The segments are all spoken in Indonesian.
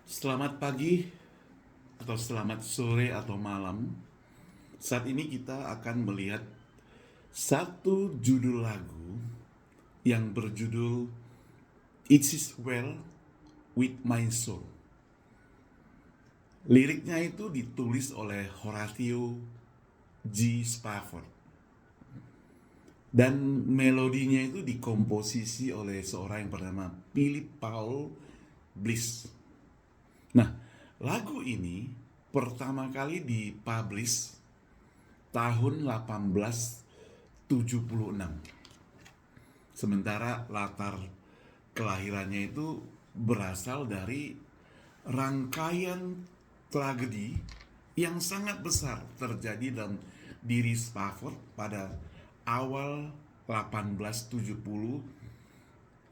Selamat pagi, atau selamat sore, atau malam. Saat ini kita akan melihat satu judul lagu yang berjudul It Is Well With My Soul. Liriknya itu ditulis oleh Horatio G. Spafford. Dan melodinya itu dikomposisi oleh seorang yang bernama Philip Paul Bliss. Nah, lagu ini pertama kali dipublish tahun 1876. Sementara latar kelahirannya itu berasal dari rangkaian tragedi yang sangat besar terjadi dalam diri Spafford pada awal 1870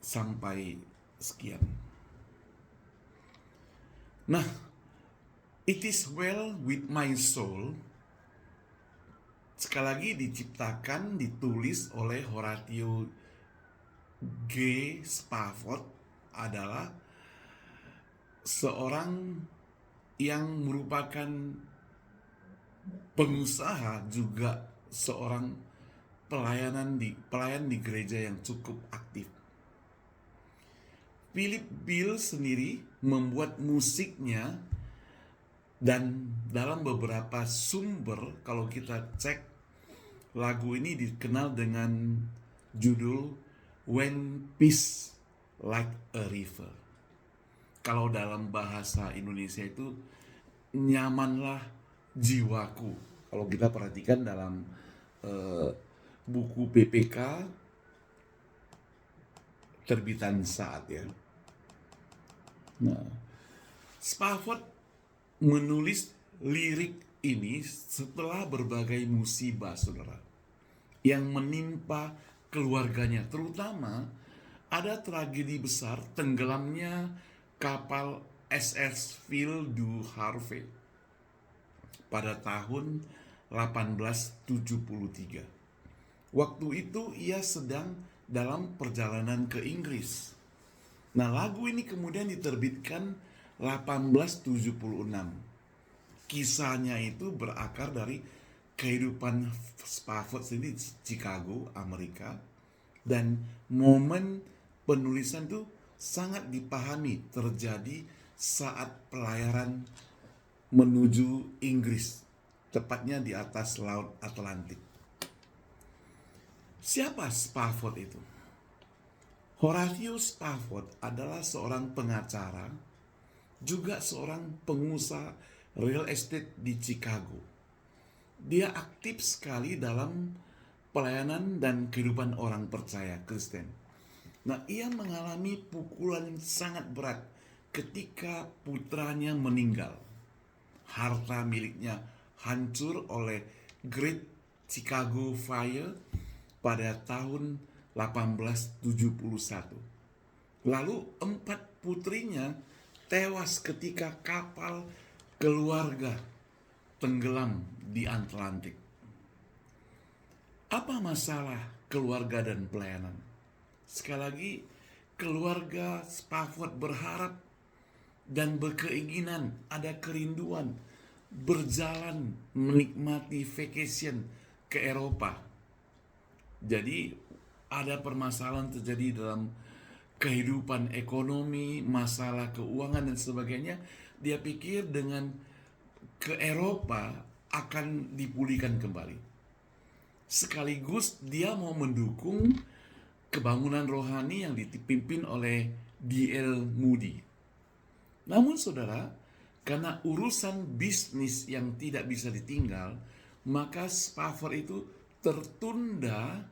sampai sekian. Nah, It Is Well With My Soul sekali lagi diciptakan, ditulis oleh Horatio G. Spafford, adalah seorang yang merupakan pengusaha, juga seorang pelayan di gereja yang cukup aktif. Philip Bill sendiri membuat musiknya, dan dalam beberapa sumber kalau kita cek, lagu ini dikenal dengan judul When Peace Like a River. Kalau dalam bahasa Indonesia itu nyamanlah jiwaku. Kalau kita perhatikan dalam buku PPK terbitan Saat ya. Nah, Spafford menulis lirik ini setelah berbagai musibah, saudara, yang menimpa keluarganya. Terutama ada tragedi besar tenggelamnya kapal SS Phil du Harvey pada tahun 1873. Waktu itu ia sedang dalam perjalanan ke Inggris. Nah, lagu ini kemudian diterbitkan 1876. Kisahnya itu berakar dari kehidupan Spafford sendiri di Chicago, Amerika, dan momen penulisan itu sangat dipahami terjadi saat pelayaran menuju Inggris, tepatnya di atas Laut Atlantik. Siapa Spafford itu? Horatio Spafford adalah seorang pengacara, juga seorang pengusaha real estate di Chicago. Dia aktif sekali dalam pelayanan dan kehidupan orang percaya Kristen. Nah, ia mengalami pukulan sangat berat ketika putranya meninggal. Harta miliknya hancur oleh Great Chicago Fire pada tahun 1871. Lalu 4 putrinya tewas ketika kapal keluarga tenggelam di Atlantik. Apa masalah keluarga dan pelayanan? Sekali lagi, keluarga Spafford berharap dan berkeinginan, ada kerinduan berjalan menikmati vacation ke Eropa. Jadi ada permasalahan terjadi dalam kehidupan ekonomi, masalah keuangan dan sebagainya. Dia pikir dengan ke Eropa akan dipulihkan kembali. Sekaligus dia mau mendukung kebangunan rohani yang dipimpin oleh D.L. Moody. Namun saudara, karena urusan bisnis yang tidak bisa ditinggal, maka Spafford itu tertunda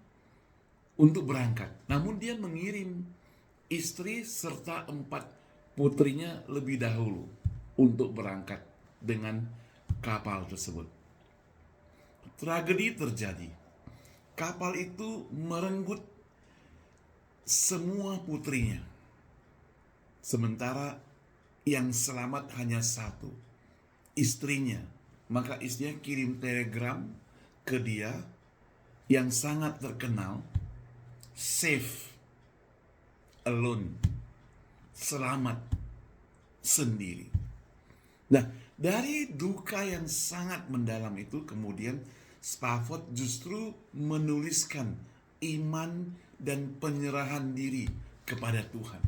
untuk berangkat. Namun dia mengirim istri serta 4 putrinya lebih dahulu untuk berangkat dengan kapal tersebut. Tragedi terjadi. Kapal itu merenggut semua putrinya. Sementara yang selamat hanya 1, istrinya. Maka istrinya kirim telegram ke dia yang sangat terkenal, safe, alone, selamat, sendiri. Nah, dari duka yang sangat mendalam itu kemudian Spafford justru menuliskan iman dan penyerahan diri kepada Tuhan.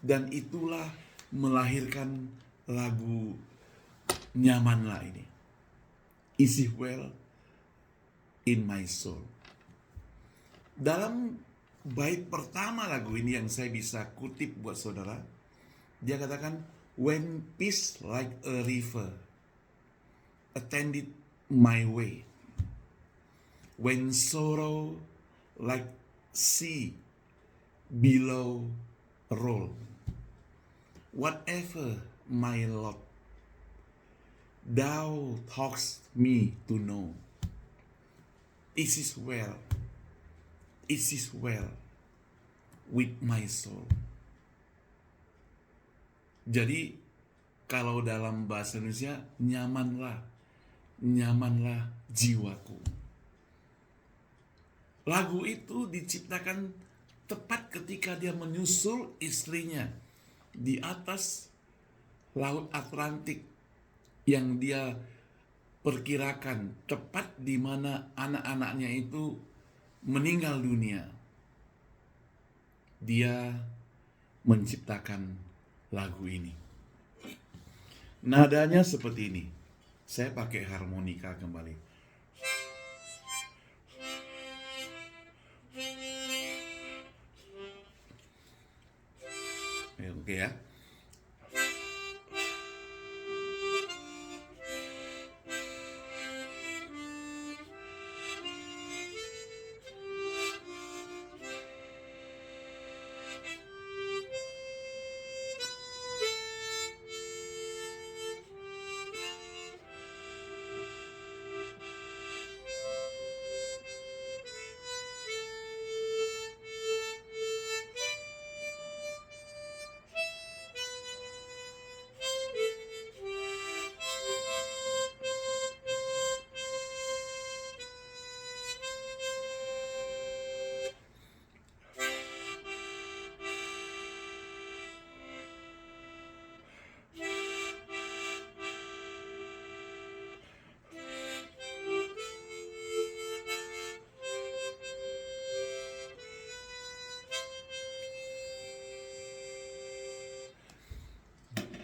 Dan itulah melahirkan lagu Nyamanlah ini. Is it well in my soul. Dalam bait pertama lagu ini yang saya bisa kutip buat saudara, dia katakan, when peace like a river attended my way, when sorrow like sea below roll, whatever my lot, thou taught me to know, it is well with my soul. Jadi kalau dalam bahasa Indonesia, nyamanlah jiwaku. Lagu itu diciptakan tepat ketika dia menyusul istrinya di atas Laut Atlantik yang dia perkirakan tepat di mana anak-anaknya itu meninggal dunia. Dia menciptakan lagu ini. Nadanya seperti ini. Saya pakai harmonika kembali. Oke ya.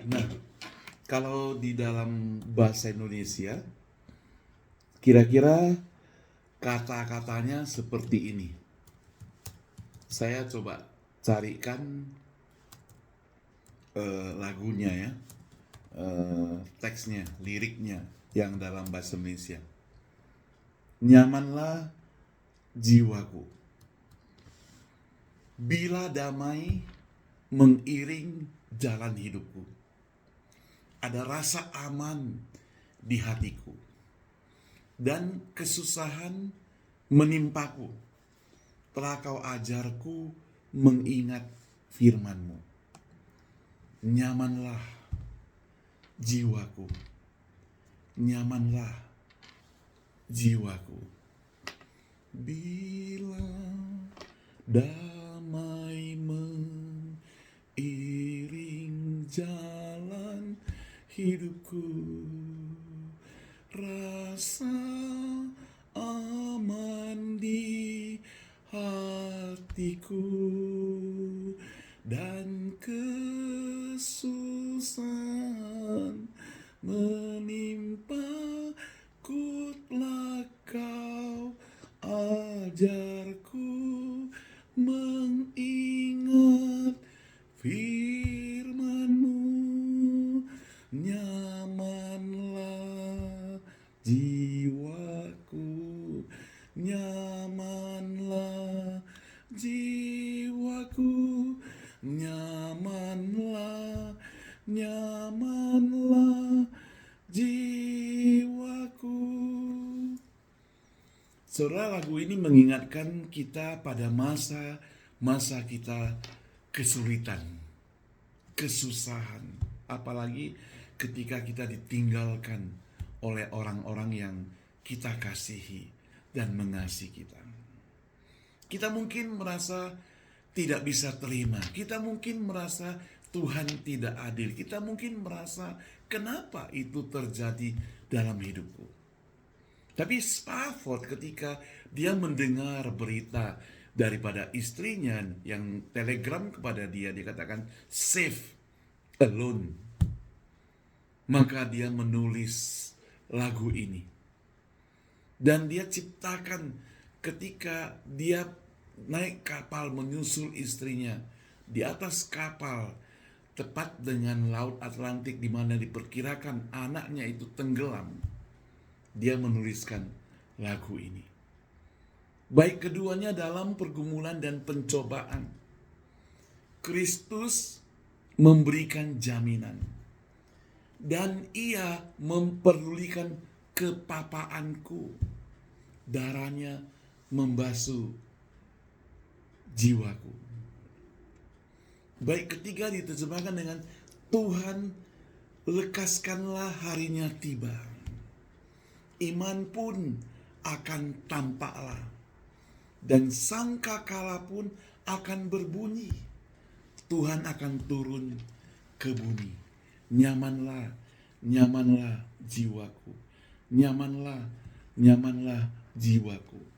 Nah, kalau di dalam bahasa Indonesia, kira-kira kata-katanya seperti ini. Saya coba carikan lagunya ya, teksnya, liriknya yang dalam bahasa Indonesia. Nyamanlah jiwaku, bila damai mengiring jalan hidupku. Ada rasa aman di hatiku, dan kesusahan menimpaku. Telah kau ajarku mengingat firman-Mu. Nyamanlah jiwaku, nyamanlah jiwaku, bila damai mengiring jalan hidupku, rasa aman di hatiku, dan kesusahan menimpaku. Telah kau ajarku mengingat firman-Mu. Nyamanlah jiwaku, nyamanlah jiwaku, nyamanlah jiwaku. Saudara, lagu ini mengingatkan kita pada masa kita kesulitan, kesusahan, apalagi ketika kita ditinggalkan oleh orang-orang yang kita kasihi dan mengasihi kita. Kita mungkin merasa tidak bisa terima, kita mungkin merasa Tuhan tidak adil. Kita mungkin merasa, kenapa itu terjadi dalam hidupku? Tapi Spafford ketika dia mendengar berita daripada istrinya yang telegram kepada dia, dia katakan safe alone. Maka dia menulis lagu ini. Dan dia ciptakan ketika dia naik kapal menyusul istrinya di atas kapal tepat dengan Laut Atlantik di mana diperkirakan anaknya itu tenggelam. Dia menuliskan lagu ini. Baik keduanya dalam pergumulan dan pencobaan, Kristus memberikan jaminan. Dan ia memperdulikan kepapaanku. Darahnya membasuh jiwaku. Baik ketiga diterjemahkan dengan Tuhan lekaskanlah harinya tiba. Iman pun akan tampaklah. Dan sangkakala pun akan berbunyi. Tuhan akan turun ke bumi. Nyamanlah, nyamanlah jiwaku. Nyamanlah, nyamanlah jiwaku.